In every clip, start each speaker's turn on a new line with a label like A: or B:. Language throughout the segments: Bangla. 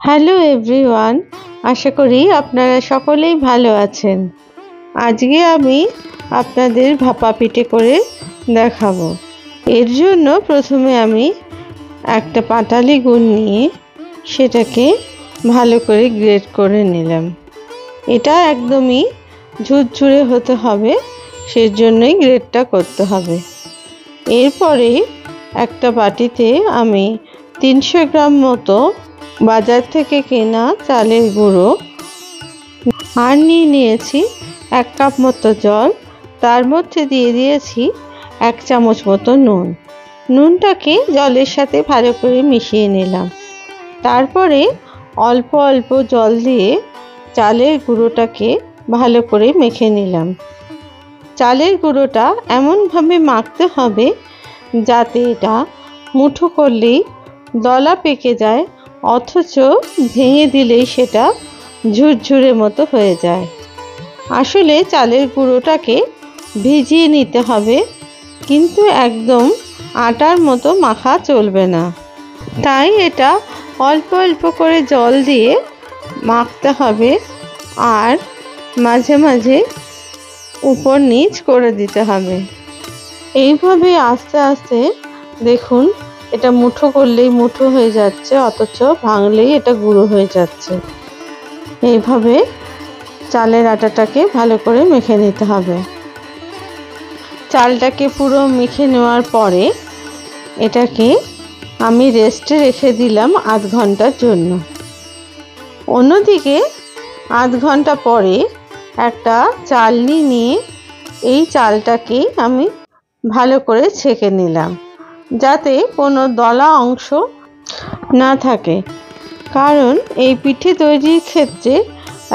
A: হ্যালো এভরিওয়ান, আশা করি আপনারা সকলেই ভালো আছেন। আজকে আমি আপনাদের ভাপা পিঠে করে দেখাবো। এর জন্য প্রথমে আমি একটা পাটালি গুড় নিয়ে সেটাকে ভালো করে গ্রেট করে নিলাম। এটা একদমই ঝুরঝুরে হতে হবে, সেজন্যই গ্রেটটা করতে হবে। এরপরে একটা বাটিতে আমি 300 গ্রাম মতো বাজার থেকে কেনা চালের গুঁড়ো আর নিয়েছি 1 কাপ মতো জল। তার মধ্যে দিয়ে দিয়েছি 1 চামচ মতো নুন। নুনটাকে জলের সাথে ভালো করে মিশিয়ে নিলাম। তারপরে অল্প অল্প জল দিয়ে চালের গুঁড়োটাকে ভালো করে মেখে নিলাম। চালের গুঁড়োটা এমনভাবে মাখতে হবে যাতে এটা মুঠো করলেই দলা পেকে যায়, অথচ ভেঙে দিলেই সেটা ঝুরঝুরে মতো হয়ে যায়। আসলে চালের গুঁড়োটাকে ভিজিয়ে নিতে হবে, কিন্তু একদম আটার মতো মাখা চলবে না। তাই এটা অল্প অল্প করে জল দিয়ে মাখতে হবে আর মাঝে মাঝে উপর নিচ করে দিতে হবে। এইভাবে আস্তে আস্তে দেখুন, এটা মুঠো করলেই মুঠো হয়ে যাচ্ছে, অথচ ভাঙলেই এটা গুঁড়ো হয়ে যাচ্ছে। এইভাবে চালের আটাটাকে ভালো করে মেখে নিতে হবে। চালটাকে পুরো মেখে নেওয়ার পরে এটাকে আমি রেস্টে রেখে দিলাম আধ ঘন্টার জন্য। অন্যদিকে আধ ঘন্টা পরে একটা চালনি নিয়ে এই চালটাকে আমি ভালো করে ছেঁকে নিলাম, যাতে কোনো দলা অংশ না থাকে। কারণ এই পিঠে তৈরির ক্ষেত্রে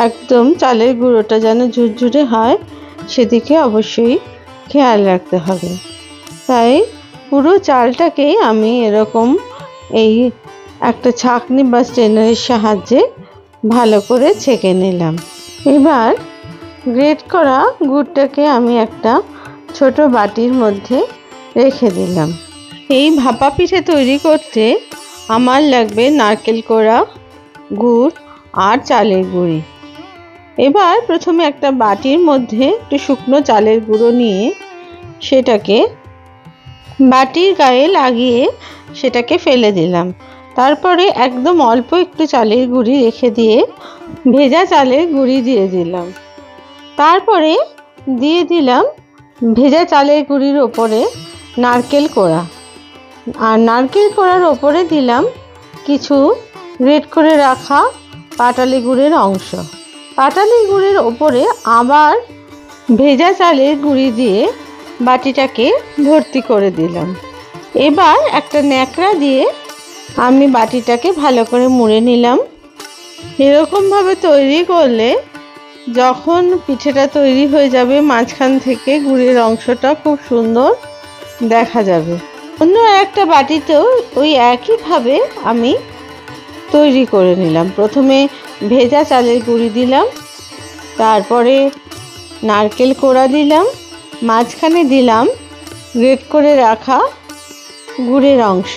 A: একদম চালের গুঁড়োটা যেন ঝুরঝুরে হয়, সেদিকে অবশ্যই খেয়াল রাখতে হবে। তাই পুরো চালটাকেই আমি এরকম এই একটা ছাঁকনি বা স্ট্রেনারের সাহায্যে ভালো করে ছেঁকে নিলাম। এবার গ্রেট করা গুড়টাকে আমি একটা ছোট বাটির মধ্যে রেখে দিলাম। এই ভাপা পিঠে তৈরি করতে আমার লাগবে নারকেল কোড়া, গুড় আর চালের গুঁড়ি। এবার প্রথমে একটা বাটির মধ্যে একটু শুকনো চালের গুঁড়ো নিয়ে সেটাকে বাটির গায়ে লাগিয়ে সেটাকে ফেলে দিলাম। তারপরে একদম অল্প একটু চালের গুঁড়ি রেখে দিয়ে ভেজা চালের গুঁড়ি দিয়ে দিলাম। তারপরে দিয়ে দিলাম ভেজা চালের গুঁড়ির ওপরে নারকেল কোড়া, আর নারকেল কোড়ার ওপরে দিলাম কিছু গ্রেট করে রাখা পাটালি গুড়ের অংশ। পাটালি গুড়ের ওপরে আবার ভেজা চালের গুঁড়ি দিয়ে বাটিটাকে ভর্তি করে দিলাম। এবার একটা ন্যাকড়া দিয়ে আমি বাটিটাকে ভালো করে মুড়ে নিলাম। এরকমভাবে তৈরি করলে যখন পিঠেটা তৈরি হয়ে যাবে, মাঝখান থেকে গুড়ের অংশটা খুব সুন্দর দেখা যাবে। অন্য একটা বাটিতেও ওই একইভাবে আমি তৈরি করে নিলাম। প্রথমে ভেজা চালের গুঁড়ি দিলাম, তারপরে নারকেল কোড়া দিলাম, মাঝখানে দিলাম গ্রেট করে রাখা গুড়ের অংশ,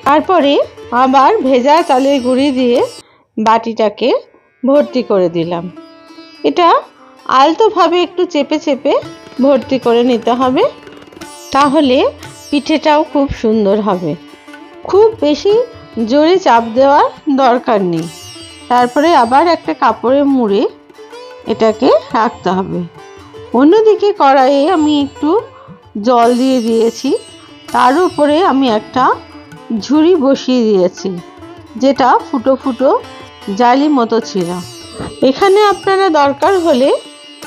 A: তারপরে আবার ভেজা চালের গুঁড়ি দিয়ে বাটিটাকে ভর্তি করে দিলাম। এটা আলতোভাবে একটু চেপে চেপে ভর্তি করে নিতে হবে, তাহলে পিঠেটাও খুব সুন্দর হবে। খুব বেশি জোরে চাপ দেওয়ার দরকার নেই। তারপরে আবার একটা কাপড়ে মুড়ে এটাকে রাখতে হবে। অন্যদিকে কড়াইয়ে আমি একটু জল দিয়ে দিয়েছি, তার উপরে আমি একটা ঝুড়ি বসিয়ে দিয়েছি, যেটা ফুটো ফুটো জালি মতো ছিল। এখানে আপনারা দরকার হলে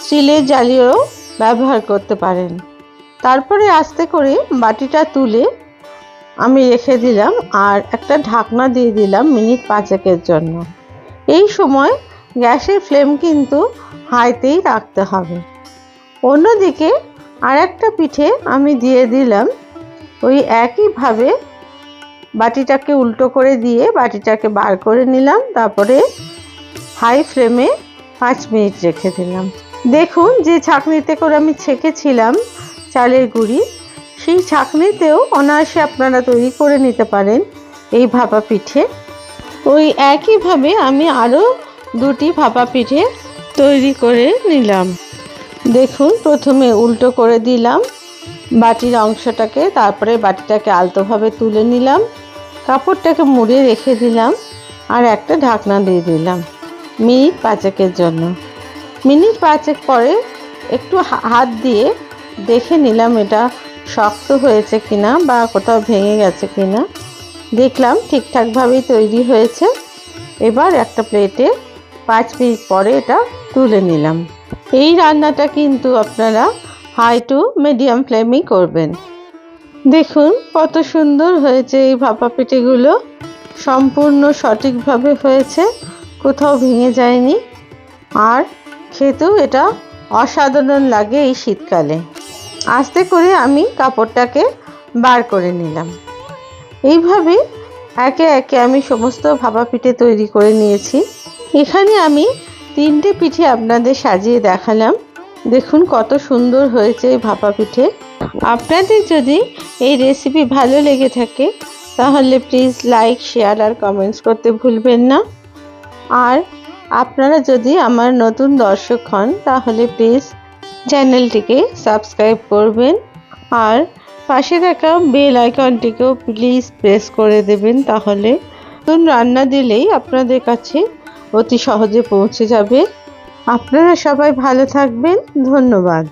A: স্টিলের জালিও ব্যবহার করতে পারেন। তারপরে আস্তে করে বাটিটা তুলে আমি রেখে দিলাম আর একটা ঢাকনা দিয়ে দিলাম মিনিট 5 জন্য। এই সময় গ্যাসের ফ্লেম কিন্তু হাইতেই রাখতে হবে। অন্যদিকে আর একটা পিঠে আমি দিয়ে দিলাম। ওই একইভাবে বাটিটাকে উল্টো করে দিয়ে বাটিটাকে বার করে নিলাম, তারপরে হাই ফ্লেমে 5 মিনিট রেখে দিলাম। দেখুন, যে ছাঁকনিতে করে আমি ছেঁকেছিলাম চালের গুঁড়ি, সেই ছাঁকনিতেও অনায়াসে আপনারা তৈরি করে নিতে পারেন এই ভাপা পিঠে। ওই একইভাবে আমি আরও দুটি ভাপা পিঠে তৈরি করে নিলাম। দেখুন, প্রথমে উল্টো করে দিলাম বাটির অংশটাকে, তারপরে বাটিটাকে আলতোভাবে তুলে নিলাম, কাপড়টাকে মুড়ে রেখে দিলাম আর একটা ঢাকনা দিয়ে দিলাম মিনিট 5-এর জন্য। মিনিট 5 পরে একটু হাত দিয়ে দেখে নিলাম এটা শক্ত হয়েছে কিনা বা কোথাও ভেঙে গেছে কিনা। দেখলাম ঠিকঠাকভাবেই তৈরি হয়েছে। এবার একটা প্লেটে 5 মিনিট পরে এটা তুলে নিলাম। এই রান্নাটা কিন্তু আপনারা হাই টু মিডিয়াম ফ্লেমেই করবেন। দেখুন কত সুন্দর হয়েছে এই ভাপা পিঠেগুলো, সম্পূর্ণ সঠিকভাবে হয়েছে, কোথাও ভেঙে যায়নি। আর খেতেও এটা অসাধারণ লাগে এই শীতকালে। আস্তে করে আমি কাপড়টাকে বার করে নিলাম। এইভাবে একে একে আমি সমস্ত ভাপা পিঠে তৈরি করে নিয়েছি। এখানে আমি 3টে পিঠে আপনাদের সাজিয়ে দেখালাম। দেখুন কত সুন্দর হয়েছে এই ভাপা পিঠে। আপনাদের যদি এই রেসিপি ভালো লেগে থাকে তাহলে প্লিজ লাইক, শেয়ার আর কমেন্টস করতে ভুলবেন না। আর আপনারা যদি আমার নতুন দর্শক হন তাহলে প্লিজ চ্যানেলটিকে সাবস্ক্রাইব করবেন আর পাশে থাকা বেল আইকনটিকেও প্লিজ প্রেস করে দেবেন, তাহলে নতুন রান্না দিলেই আপনাদের কাছে অতি সহজে পৌঁছে যাবে। আপনারা সবাই ভালো থাকবেন। ধন্যবাদ।